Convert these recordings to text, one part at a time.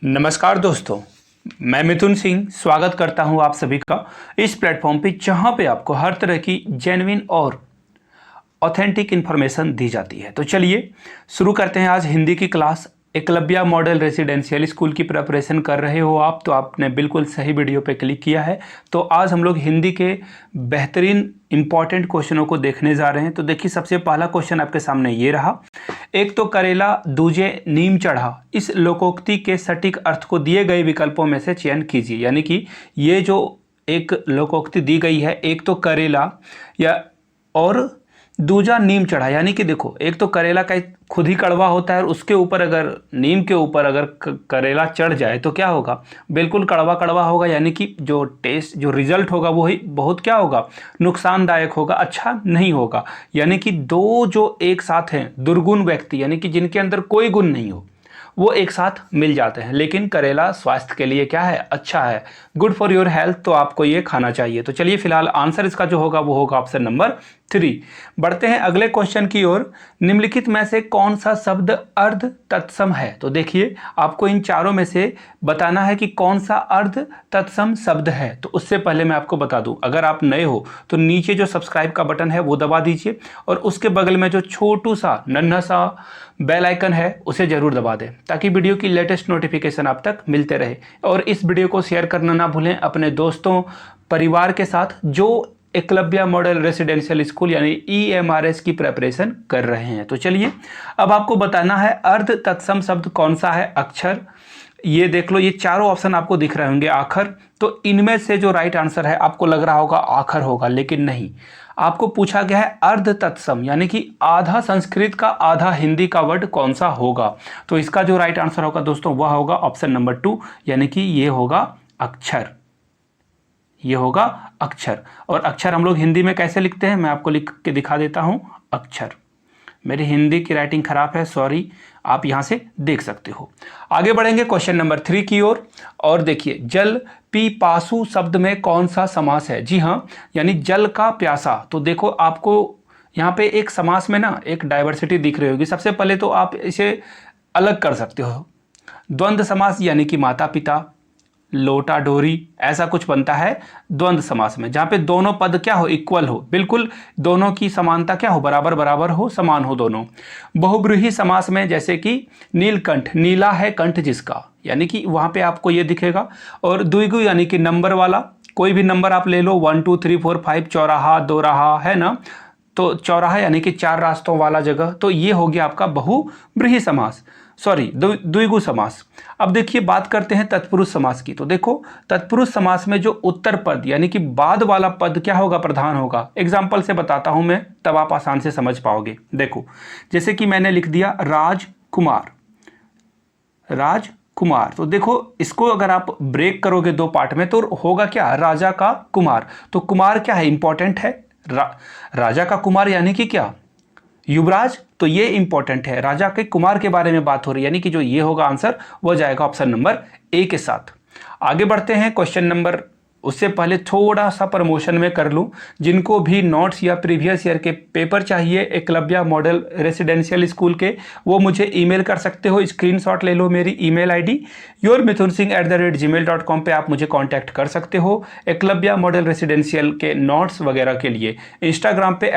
नमस्कार दोस्तों, मैं मिथुन सिंह स्वागत करता हूं आप सभी का इस प्लेटफॉर्म पे जहां पे आपको हर तरह की जेन्युइन और ऑथेंटिक इन्फॉर्मेशन दी जाती है। तो चलिए शुरू करते हैं आज हिंदी की class. Eklavya model residential school की प्रिपरेशन कर रहे हो आप तो आपने बिल्कुल सही वीडियो पे क्लिक किया है। तो आज हम लोग हिंदी के बेहतरीन इंपॉर्टेंट क्वेश्चनों को देखने जा रहे हैं। तो देखिए, सबसे पहला क्वेश्चन आपके सामने ये रहा। एक तो करेला दूजे नीम चढ़ा, इस लोकोक्ति के सटीक अर्थ को दिए गए विकल्पों में से चयन कीजिए। यानी कि ये जो एक लोकोक्ति दी गई है, एक तो करेला या और दूजा नीम चढ़ा, यानी कि देखो, एक तो करेला का खुद ही कड़वा होता है और उसके ऊपर अगर नीम के ऊपर अगर करेला चढ़ जाए तो क्या होगा, बिल्कुल कड़वा कड़वा होगा। यानी कि जो टेस्ट, जो रिजल्ट होगा वो ही बहुत क्या होगा, नुकसानदायक होगा, अच्छा नहीं होगा। यानी कि दो जो एक साथ हैं दुर्गुण व्यक्ति, यानी कि जिनके अंदर कोई गुण नहीं हो, वो एक साथ मिल जाते हैं। लेकिन करेला स्वास्थ्य के लिए क्या है, अच्छा है, गुड फॉर योर हेल्थ, तो आपको ये खाना चाहिए। तो चलिए फिलहाल आंसर इसका जो होगा वो होगा ऑप्शन नंबर 3। बढ़ते हैं अगले क्वेश्चन की ओर। निम्नलिखित में से कौन सा शब्द अर्ध तत्सम है? तो देखिए, आपको इन चारों में से बताना है कि कौन सा अर्ध तत्सम शब्द है। तो उससे पहले मैं आपको बता दूं, अगर आप नए हो तो नीचे जो सब्सक्राइब का बटन है वो दबा दीजिए और उसके बगल में जो छोटू सा नन्हा सा बेल आइकन है उसे जरूर दबा दें, ताकि वीडियो की लेटेस्ट नोटिफिकेशन आप तक मिलते रहे। और इस वीडियो को शेयर करना ना भूलें अपने दोस्तों परिवार के साथ जो एकलव्या मॉडल रेसिडेंशियल स्कूल यानी EMRS की प्रिपरेशन कर रहे हैं। तो चलिए, अब आपको बताना है अर्ध तत्सम शब्द कौन सा है। अक्षर, ये देख लो, ये चारों ऑप्शन आपको दिख रहे होंगे। आखर, तो इनमें से जो राइट आंसर है आपको लग रहा होगा आखर होगा, लेकिन नहीं। आपको पूछा गया है अर्ध तत्सम, यानी कि आधा संस्कृत का आधा हिंदी का वर्ड कौन सा होगा। तो इसका जो राइट आंसर होगा दोस्तों वह होगा ऑप्शन नंबर 2, यानी कि ये होगा अक्षर। ये होगा अक्षर। और अक्षर हम लोग हिंदी में कैसे लिखते हैं, मैं आपको लिख के दिखा देता हूं। अक्षर, मेरी हिंदी की राइटिंग खराब है, सॉरी, आप यहां से देख सकते हो। आगे बढ़ेंगे क्वेश्चन नंबर 3 की ओर। और देखिए, जल पीपासु शब्द में कौन सा समास है? जी हाँ, यानी जल का प्यासा। तो देखो, आपको यहाँ पे एक समास में ना एक डाइवर्सिटी दिख रही होगी। सबसे पहले तो आप इसे अलग कर सकते हो। द्वंद्व समास, यानी कि माता पिता, लोटा डोरी, ऐसा कुछ बनता है द्वंद्व समास में, जहां पे दोनों पद क्या हो, इक्वल हो, बिल्कुल दोनों की समानता क्या हो, बराबर बराबर हो, समान हो दोनों। बहुब्रीहि समास में जैसे कि नीलकंठ, नीला है कंठ जिसका, यानी कि वहां पे आपको ये दिखेगा। और द्विगु, यानी कि नंबर वाला, कोई भी नंबर आप ले लो, 1 2 3 4 5, चौराहा दोराहा है ना, तो चौराहा यानी कि 4 रास्तों वाला जगह, तो ये हो गया आपका बहुब्रीहि समास, सॉरी द्विगु समास। अब देखिए, बात करते हैं तत्पुरुष समास की। तो देखो, तत्पुरुष समास में जो उत्तर पद यानी कि बाद वाला पद क्या होगा, प्रधान होगा। एग्जाम्पल से बताता हूं मैं, तब आप आसान से समझ पाओगे। देखो, जैसे कि मैंने लिख दिया राजकुमार, राजकुमार, तो देखो इसको अगर आप ब्रेक करोगे दो पार्ट में तो होगा क्या, राजा का कुमार। तो कुमार क्या है, इंपॉर्टेंट है। राजा का कुमार यानी कि क्या, युवराज, तो ये इंपॉर्टेंट है। राजा के कुमार के बारे में बात हो रही है, यानी कि जो ये होगा आंसर वो जाएगा ऑप्शन नंबर ए के साथ। आगे बढ़ते हैं क्वेश्चन नंबर, उससे पहले थोड़ा सा प्रमोशन में कर लूं। जिनको भी नोट्स या प्रीवियस ईयर के पेपर चाहिए एकलव्या मॉडल रेसिडेंशियल स्कूल के, वो मुझे ईमेल कर सकते हो। स्क्रीनशॉट ले लो मेरी ईमेल आईडी yourmithunsingh@gmail.com पे आप मुझे कांटेक्ट कर सकते हो। एकलव्या मॉडल रेसिडेंशियल के नोट्स वगैरह के लिए इंस्टाग्राम पे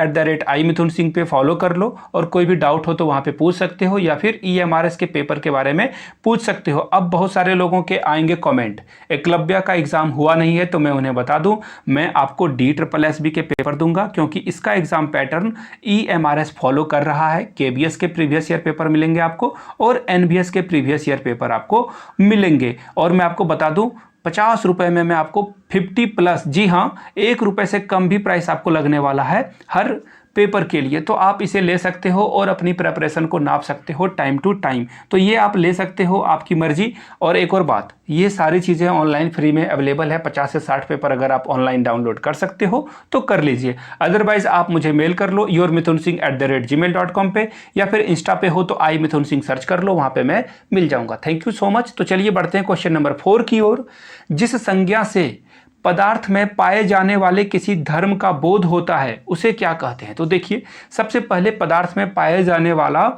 @imithunsingh पे फॉलो कर लो, और कोई भी डाउट हो तो वहाँ पे पूछ सकते हो, या फिर EMRS के पेपर के बारे में पूछ सकते हो। अब बहुत सारे लोगों के आएंगे कॉमेंट, एकलव्या का एग्जाम हुआ नहीं है, तो मैं उन्हें बता दूं, मैं आपको DSSB के पेपर दूंगा, क्योंकि इसका एग्जाम पैटर्न EMRS फॉलो कर रहा है। KBS के प्रीवियस ईयर पेपर मिलेंगे आपको, और NBS के प्रीवियस ईयर पेपर आपको मिलेंगे। और मैं आपको बता दूं, 50 रुपए में मैं आपको 50+, जी हाँ, 1 रुपए से कम भी प्राइस आपको लगने वाला है हर पेपर के लिए। तो आप इसे ले सकते हो और अपनी प्रिपरेशन को नाप सकते हो टाइम टू टाइम। तो ये आप ले सकते हो, आपकी मर्जी। और एक और बात, ये सारी चीज़ें ऑनलाइन फ्री में अवेलेबल है। 50 से 60 पेपर अगर आप ऑनलाइन डाउनलोड कर सकते हो तो कर लीजिए। अदरवाइज आप मुझे मेल कर लो yourmithunsingh@gmail.com पे, या फिर इंस्टा पे हो तो imithunsingh सर्च कर लो, वहाँ पे मैं मिल जाऊँगा। Thank you so much. तो चलिए बढ़ते हैं क्वेश्चन नंबर 4 की ओर। जिस संज्ञा से पदार्थ में पाए जाने वाले किसी धर्म का बोध होता है उसे क्या कहते हैं? तो देखिए, सबसे पहले पदार्थ में पाए जाने वाला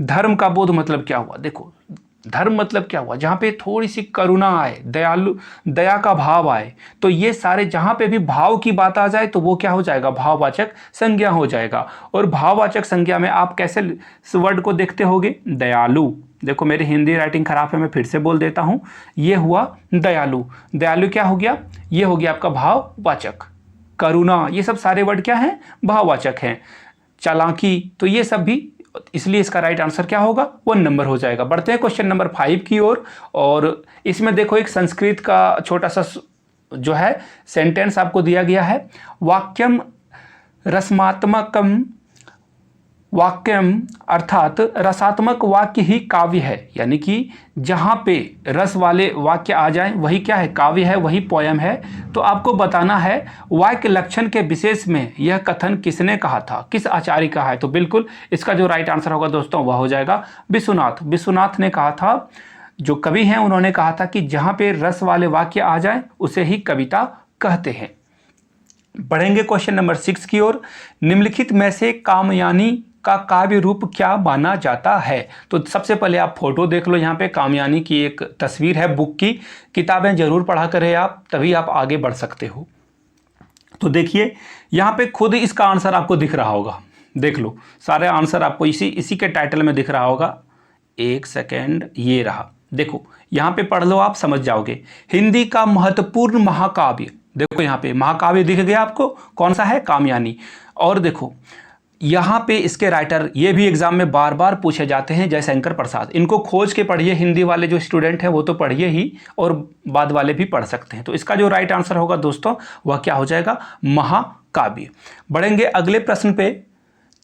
धर्म का बोध मतलब क्या हुआ। देखो, धर्म मतलब क्या हुआ, जहाँ पे थोड़ी सी करुणा आए, दया का भाव आए, तो ये सारे जहाँ पे भी भाव की बात आ जाए तो वो क्या हो जाएगा, भाववाचक संज्ञा हो जाएगा। और भाववाचक संज्ञा में आप कैसे इस वर्ड को देखते होगे, दयालु। देखो मेरी हिंदी राइटिंग खराब है, मैं फिर से बोल देता हूँ, ये हुआ दयालु। दयालु क्या हो गया, ये हो गया आपका भाववाचक। करुणा, ये सब सारे वर्ड क्या हैं, भाववाचक हैं। चालाकी, तो ये सब भी, इसलिए इसका राइट आंसर क्या होगा, 1 नंबर हो जाएगा। बढ़ते हैं क्वेश्चन नंबर 5 की ओर। और इसमें देखो एक संस्कृत का छोटा सा जो है सेंटेंस आपको दिया गया है, वाक्यम रसमात्मकम वाक्यम, अर्थात रसात्मक वाक्य ही काव्य है। यानी कि जहाँ पे रस वाले वाक्य आ जाएं वही क्या है, काव्य है, वही पोयम है। तो आपको बताना है वाक्य लक्षण के विशेष में यह कथन किसने कहा था, किस आचार्य का है। तो बिल्कुल इसका जो राइट आंसर होगा दोस्तों वह हो जाएगा विश्वनाथ। विश्वनाथ ने कहा था, जो कवि हैं उन्होंने कहा था कि जहाँ पे रस वाले वाक्य आ जाए उसे ही कविता कहते हैं। बढ़ेंगे क्वेश्चन नंबर 6 की ओर। निम्नलिखित में से कामयानी का काव्य रूप क्या माना जाता है। तो सबसे पहले आप फोटो देख लो, यहाँ पे कामयानी की एक तस्वीर है बुक की। किताबें जरूर पढ़ा करें आप, तभी आप आगे बढ़ सकते हो। तो देखिए यहाँ पे खुद इसका आंसर आपको दिख रहा होगा, देख लो सारे आंसर आपको इसी के टाइटल में दिख रहा होगा। एक सेकेंड, ये रहा, देखो यहाँ पे पढ़ लो, आप समझ जाओगे। हिंदी का महत्वपूर्ण महाकाव्य, देखो यहाँ पे महाकाव्य दिख गया आपको, कौन सा है, कामयानी। और देखो यहाँ पे इसके राइटर, ये भी एग्जाम में बार बार पूछे जाते हैं, जयशंकर प्रसाद। इनको खोज के पढ़िए, हिंदी वाले जो स्टूडेंट हैं वो तो पढ़िए ही, और बाद वाले भी पढ़ सकते हैं। तो इसका जो राइट आंसर होगा दोस्तों वह क्या हो जाएगा, महाकाव्य। बढ़ेंगे अगले प्रश्न पे।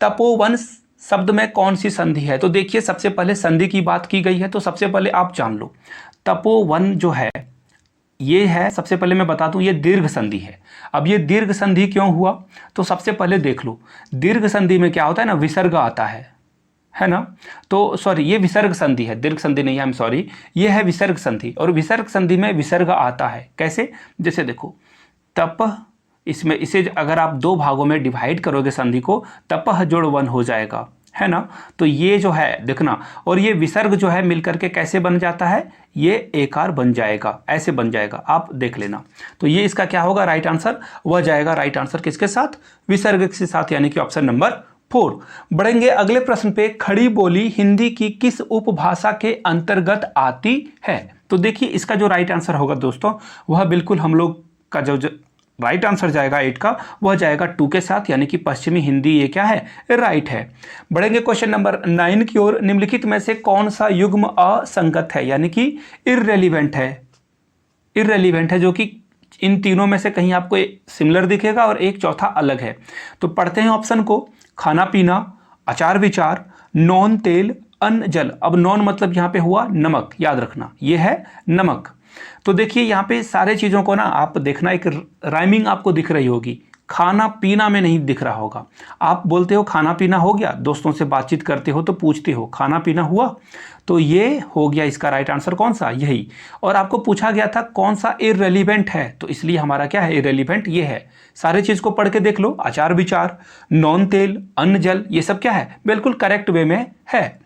तपोवन शब्द में कौन सी संधि है। तो देखिए सबसे पहले संधि की बात की गई है, तो सबसे पहले आप जान लो तपोवन जो है ये है, सबसे पहले मैं बता दूं ये दीर्घ संधि है। अब ये दीर्घ संधि क्यों हुआ, तो सबसे पहले देख लो दीर्घ संधि में क्या होता है ना, विसर्ग आता है ना। तो सॉरी, ये विसर्ग संधि है, दीर्घ संधि नहीं है, आई एम सॉरी, ये है विसर्ग संधि। और विसर्ग संधि में विसर्ग आता है कैसे, जैसे देखो तपह, इसमें इसे अगर आप 2 भागों में डिवाइड करोगे संधि को, तपह जोड़ वन हो जाएगा, है ना। तो ये जो है देखना, और ये विसर्ग जो है मिलकर के कैसे बन जाता है, ये एकार बन जाएगा, ऐसे बन जाएगा, आप देख लेना। तो ये इसका क्या होगा राइट आंसर, वह जाएगा राइट आंसर किसके साथ, विसर्ग के साथ, यानी कि ऑप्शन नंबर 4। बढ़ेंगे अगले प्रश्न पे। खड़ी बोली हिंदी की किस उपभाषा के अंतर्गत आती है। तो देखिए इसका जो राइट आंसर होगा दोस्तों वह बिल्कुल हम लोग का जो राइट आंसर जाएगा 8 का, वह जाएगा 2 के साथ, यानी कि पश्चिमी हिंदी, ये क्या है, राइट है। बढ़ेंगे क्वेश्चन नंबर 9 की ओर। निम्नलिखित में से कौन सा युग्म असंगत है, यानी कि इररेलीवेंट है। इररेलीवेंट है, जो कि इन तीनों में से कहीं आपको सिमिलर दिखेगा और एक चौथा अलग है। तो पढ़ते हैं ऑप्शन को। खाना पीना, आचार विचार, नॉन तेल, अन्न जल। अब नॉन मतलब यहाँ पे हुआ नमक, याद रखना ये है नमक। तो देखिए यहाँ पे सारे चीज़ों को ना आप देखना, एक राइमिंग आपको दिख रही होगी, खाना पीना में नहीं दिख रहा होगा। आप बोलते हो खाना पीना हो गया, दोस्तों से बातचीत करते हो तो पूछते हो खाना पीना हुआ, तो ये हो गया इसका राइट आंसर कौन सा, यही। और आपको पूछा गया था कौन सा इररेलीवेंट है, तो इसलिए हमारा क्या है, इररेलीवेंट ये है। सारे चीज़ को पढ़ के देख लो, आचार विचार, नॉन तेल, अन्न जल, ये सब क्या है, बिल्कुल करेक्ट वे में है।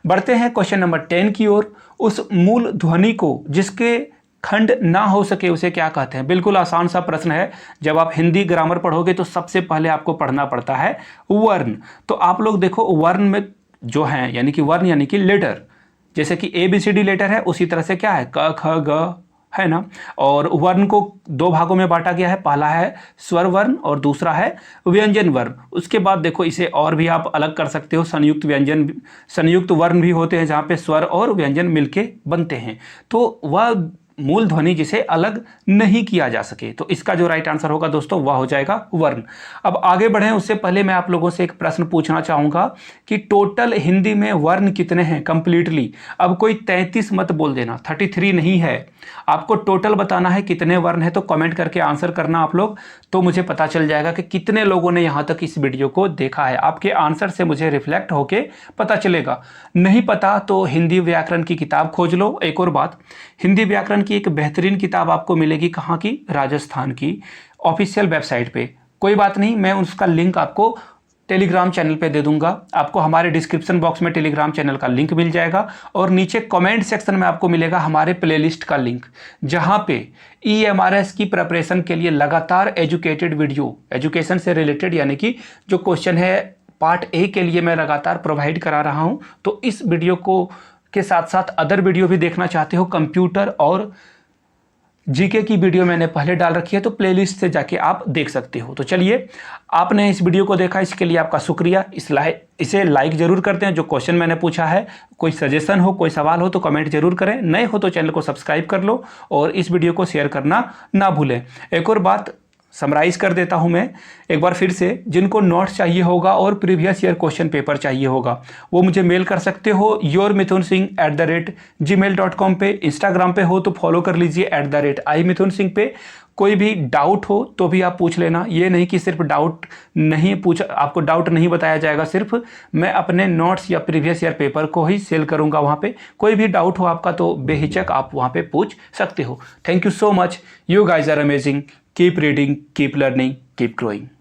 बढ़ते हैं क्वेश्चन नंबर 10 की ओर। उस मूल ध्वनि को जिसके खंड ना हो सके उसे क्या कहते हैं। बिल्कुल आसान सा प्रश्न है। जब आप हिंदी ग्रामर पढ़ोगे तो सबसे पहले आपको पढ़ना पड़ता है वर्ण। तो आप लोग देखो वर्ण में जो है, यानी कि वर्ण यानी कि लेटर, जैसे कि ABCD लेटर है, उसी तरह से क्या है क ख ग, है ना। और वर्ण को 2 भागों में बांटा गया है, पहला है स्वर वर्ण और दूसरा है व्यंजन वर्ण। उसके बाद देखो इसे और भी आप अलग कर सकते हो, संयुक्त व्यंजन, संयुक्त वर्ण भी होते हैं जहाँ पे स्वर और व्यंजन मिलके बनते हैं। तो वह मूल ध्वनि जिसे अलग नहीं किया जा सके। तो इसका जो राइट आंसर होगा दोस्तों वह हो जाएगा वर्ण। अब आगे बढ़ें उससे पहले मैं आप लोगों से एक प्रश्न पूछना चाहूँगा कि टोटल हिंदी में वर्ण कितने हैं कंप्लीटली। अब कोई 33 मत बोल देना, 33 नहीं है, आपको टोटल बताना है कितने वर्ण है। तो कमेंट करके आंसर करना आप लोग, तो मुझे पता चल जाएगा कि कितने लोगों ने यहाँ तक इस वीडियो को देखा है। आपके आंसर से मुझे रिफ्लेक्ट होके पता चलेगा। नहीं पता तो हिंदी व्याकरण की किताब खोज लो। एक और बात, हिंदी व्याकरण की एक बेहतरीन किताब आपको मिलेगी, कहाँ की, राजस्थान की ऑफिशियल वेबसाइट पे। कोई बात नहीं, मैं उसका लिंक आपको टेलीग्राम चैनल पे दे दूंगा। आपको हमारे डिस्क्रिप्शन बॉक्स में टेलीग्राम चैनल का लिंक मिल जाएगा और नीचे कमेंट सेक्शन में आपको मिलेगा हमारे प्लेलिस्ट का लिंक, जहां पे EMRS की प्रिपरेशन के लिए लगातार एजुकेटेड वीडियो, एजुकेशन से रिलेटेड यानी कि जो क्वेश्चन है पार्ट ए के लिए मैं लगातार प्रोवाइड करा रहा हूं। तो इस वीडियो को के साथ साथ अदर वीडियो भी देखना चाहते हो, कंप्यूटर और जीके की वीडियो मैंने पहले डाल रखी है, तो प्लेलिस्ट से जाके आप देख सकते हो। तो चलिए, आपने इस वीडियो को देखा, इसके लिए आपका शुक्रिया। इसे लाइक जरूर करते हैं। जो क्वेश्चन मैंने पूछा है, कोई सजेशन हो, कोई सवाल हो तो कमेंट जरूर करें। नए हो तो चैनल को सब्सक्राइब कर लो और इस वीडियो को शेयर करना ना भूलें। एक और बात समराइज कर देता हूं मैं एक बार फिर से, जिनको नोट्स चाहिए होगा और प्रीवियस ईयर क्वेश्चन पेपर चाहिए होगा, वो मुझे मेल कर सकते हो yourmithunsingh@gmail.com पे। इंस्टाग्राम पे हो तो फॉलो कर लीजिए @imithunsingh पे। कोई भी डाउट हो तो भी आप पूछ लेना। ये नहीं कि सिर्फ आपको डाउट नहीं बताया जाएगा, सिर्फ मैं अपने नोट्स या प्रीवियस ईयर पेपर को ही सेल करूंगा वहाँ पे। कोई भी डाउट हो आपका तो बेहिचक आप वहाँ पे पूछ सकते हो। Thank you so much. You guys are amazing. Keep reading, keep learning, keep growing.